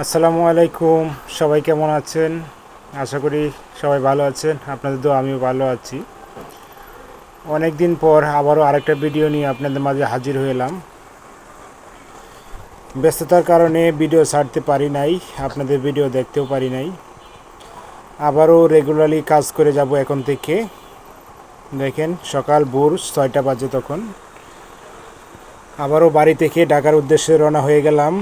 আসসালামু আলাইকুম। সবাই কেমন আছেন? আশা করি সবাই ভালো আছেন। আপনাদের দোয়া আমিও ভালো আছি। অনেক দিন পর আবারও আরেকটা ভিডিও নিয়ে আপনাদের মাঝে হাজির হলাম। ব্যস্ততার কারণে ভিডিও ছাড়তে পারি নাই, আপনাদের ভিডিও দেখতেও পারি নাই। আবারও রেগুলারলি কাজ করে যাব এখন থেকে। দেখেন সকাল ভোর 6টা বাজে তখন। আবারও বাড়ি থেকে ঢাকার উদ্দেশ্যে রওনা হয়ে গেলাম।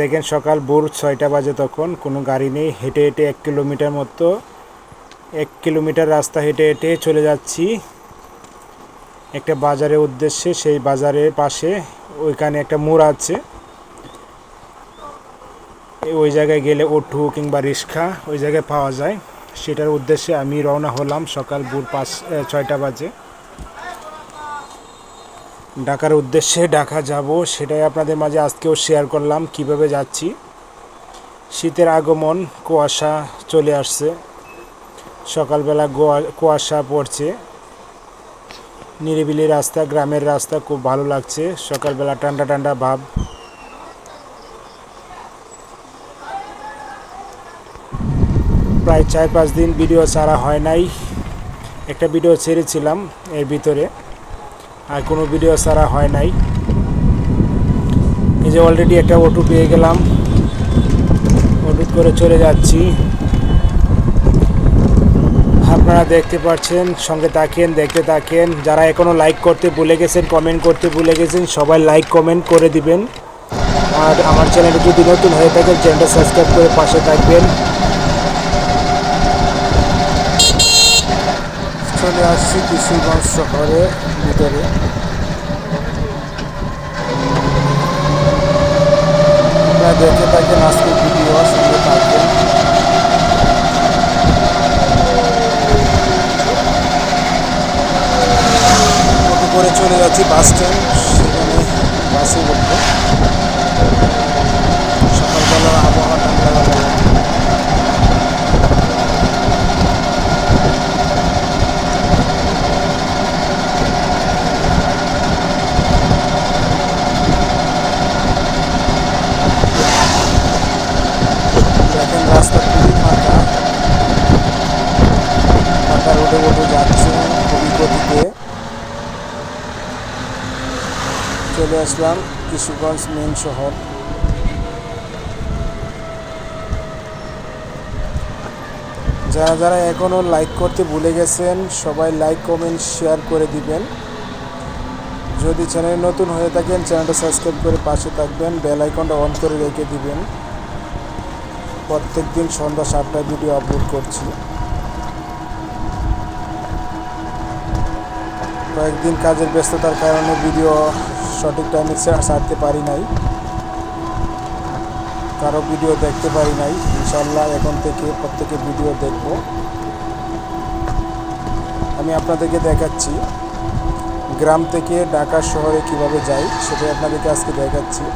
দেখেন সকাল ভোর 6টা বাজে তখন, কোনো গাড়ি নেই। হেঁটে হেঁটে 1 কিলোমিটার মতো 1 কিলোমিটার রাস্তা হেঁটে হেঁটে চলে যাচ্ছি একটা বাজারের উদ্দেশ্যে। সেই বাজারের পাশে ওইখানে একটা মোড় আছে, ওই জায়গায় গেলে অটো কিংবা রিক্সা ওই জায়গায় পাওয়া যায়। সেটার উদ্দেশ্যে আমি রওনা হলাম সকাল ভোর 6টা বাজে ঢাকার উদ্দেশ্যে। ঢাকা যাব সেটাই আপনাদের মাঝে আজকেও শেয়ার করলাম কিভাবে যাচ্ছি। শীতের আগমন, কুয়াশা চলে আসছে, সকালবেলা কুয়াশা পড়ছে। নিরিবিলি রাস্তা, গ্রামের রাস্তা, খুব ভালো লাগছে। সকালবেলা ঠান্ডা ঠান্ডা ভাব। প্রায় 4-5 দিন ভিডিও ছাড়া হয় নাই। একটা ভিডিও ছেড়েছিলাম এর ভিতরে, আর কোনো ভিডিও ছাড়া হয় নাই। এই যে অলরেডি একটা অটো পেয়ে গেলাম, অটো করে চলে যাচ্ছি। আপনারা দেখতে পাচ্ছেন, সঙ্গে থাকেন, দেখতে থাকেন। যারা এখনও লাইক করতে ভুলে গেছেন, কমেন্ট করতে ভুলে গেছেন, সবাই লাইক কমেন্ট করে দিবেন। আর আমার চ্যানেলে যদি নতুন হয়ে থাকেন, চ্যানেলটা সাবস্ক্রাইব করে পাশে থাকবেন। চলে আসছি কিশোরগঞ্জ শহরের ভিতরে। আপনারা দেখতে থাকেন আজকের ভিডিও, সঙ্গে থাকবেন। অটো করে চলে যাচ্ছি বাস স্ট্যান্ড, সেখানে বাসে উঠবো। সকালবেলার আবহাওয়া ঠান্ডা লাগা। দেখেন রাস্তা খুবই ফাঁকা, ফাঁকা রোডে অটো যাচ্ছে খুবই গতিতে। চলে আসলাম কিশোরগঞ্জ মেন শহর। যারা যারা এখনও লাইক করতে ভুলে গেছেন, সবাই লাইক কমেন্ট শেয়ার করে দিবেন। যদি চ্যানেল নতুন হয়ে থাকেন, চ্যানেলটা সাবস্ক্রাইব করে পাশে থাকবেন, বেল আইকনটা অন করে রেখে দিবেন। প্রত্যেক দিন সন্ধ্যা 7টায় ভিডিও আপলোড করছি। কয়েকদিন কাজের ব্যস্ততার কারণে ভিডিও সঠিক টাইমে ছাড়তে পারি নাই, কারো ভিডিও দেখতে পারি নাই। ইনশাল্লাহ এখন থেকে প্রত্যেকের ভিডিও দেখব। আমি আপনাদেরকে দেখাচ্ছি গ্রাম থেকে ঢাকা শহরে কিভাবে যাই, সেটাই আপনাদেরকে আজকে দেখাচ্ছি।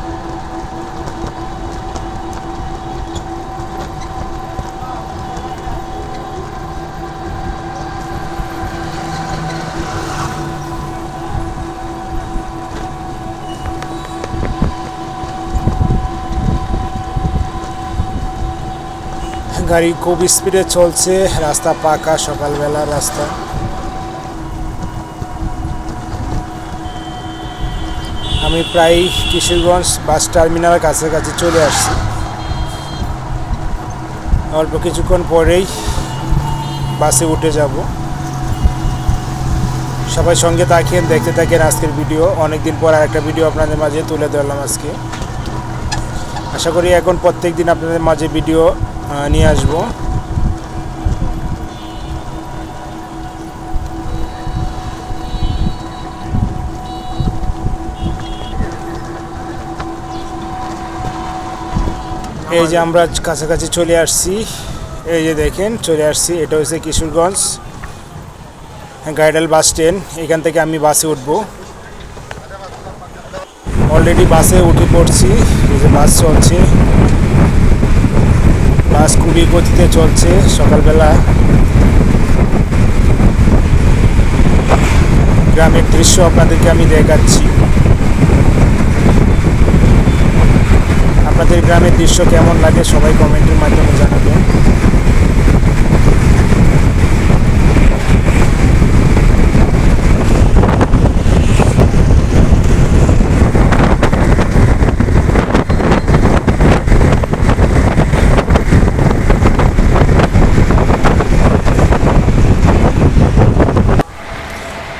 গাড়ি খুব স্পিডে চলছে, রাস্তা পাকা, সকালবেলা রাস্তা। আমি প্রায় কিশোরগঞ্জ বাস টার্মিনালের কাছাকাছি চলে আসছি। অল্প কিছুক্ষণ পরেই বাসে উঠে যাব। সবাই সঙ্গে থাকেন, দেখতে থাকেন আজকের ভিডিও। অনেকদিন পর আরেকটা ভিডিও আপনাদের মাঝে তুলে ধরলাম আজকে। আশা করি এখন প্রত্যেক দিন আপনাদের মাঝে ভিডিও নিয়ে আসবো। এই যে আমরা কাছাকাছি চলে আসছি, এই যে দেখেন চলে আসছি। এটা হচ্ছে কিশোরগঞ্জ গাইডাল বাস স্ট্যান্ড। এখান থেকে আমি বাসে উঠব। অলরেডি বাসে উঠে পড়ছি। এই যে বাস চলছে, বাস খুবই গতিতে চলছে। সকালবেলা গ্রামের দৃশ্য আপনাদেরকে আমি দেখাচ্ছি। আপনাদের গ্রামের দৃশ্য কেমন লাগে সবাই কমেন্টের মাধ্যমে জানাবেন।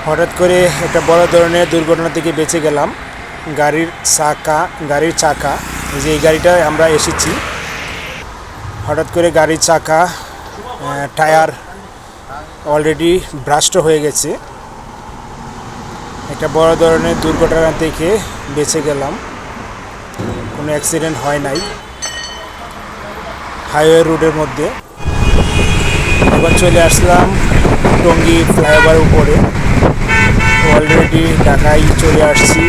হঠাৎ করে একটা বড় ধরনের দুর্ঘটনা থেকে বেঁচে গেলাম। গাড়ির চাকা যে এই গাড়িটায় আমরা এসেছি, হঠাৎ করে গাড়ির চাকা টায়ার অলরেডি ব্রাস্ট হয়ে গেছে। একটা বড় ধরনের দুর্ঘটনা থেকে বেঁচে গেলাম, কোনো অ্যাক্সিডেন্ট হয় নাই হাইওয়ে রোডের মধ্যে। এখন চলে আসলাম টঙ্গী ফ্লাইওভারের উপরে, অলরেডি ঢাকায় চলে আসছি।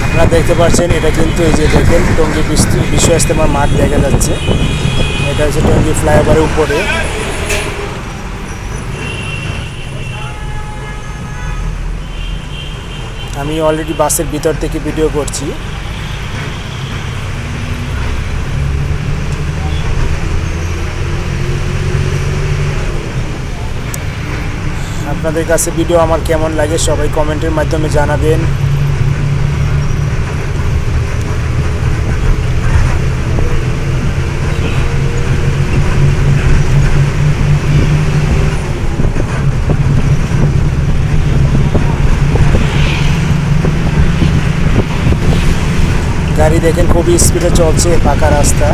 আপনারা দেখতে পাচ্ছেন এটা কিন্তু এই যে দেখেন টঙ্গী বিশ্ব ইজতেমা মাঠ দেখা যাচ্ছে, এটা হচ্ছে টঙ্গী ফ্লাইওভারের উপরে। আমি অলরেডি বাসের ভিতর থেকে ভিডিও করছি। আপনাদের কাছে ভিডিও আমার কেমন লাগে সবাই কমেন্টের মাধ্যমে জানাবেন। গাড়ি দেখেন খুবই স্পিডে চলছে, পাকা রাস্তা।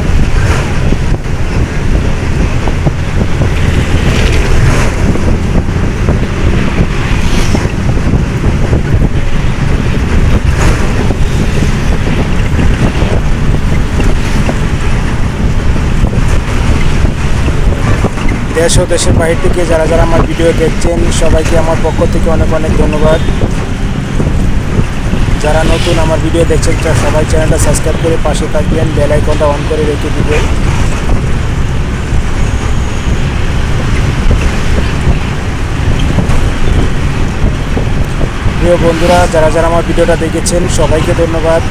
দেশ ও দেশের বাইরে থেকে যারা যারা আমার ভিডিও দেখছেন সবাইকে আমার পক্ষ থেকে অনেক অনেক ধন্যবাদ। যারা নতুন আমার ভিডিও দেখছেন সবাই চ্যানেলটা সাবস্ক্রাইব করে পাশে থাকবেন, বেল আইকনটা অন করে রেখে দিবেন। প্রিয় বন্ধুরা, যারা যারা আমার ভিডিওটা দেখেছেন সবাইকে ধন্যবাদ।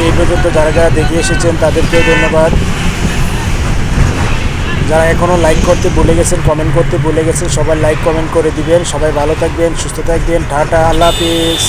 এই পর্যন্ত যারা যারা দেখে এসেছেন তাদেরকেও ধন্যবাদ। যারা এখনও লাইক করতে ভুলে গেছেন, কমেন্ট করতে ভুলে গেছেন, সবাই লাইক কমেন্ট করে দিবেন। সবাই ভালো থাকবেন, সুস্থ থাকবেন। টাটা, আল্লাহ হাফেজ।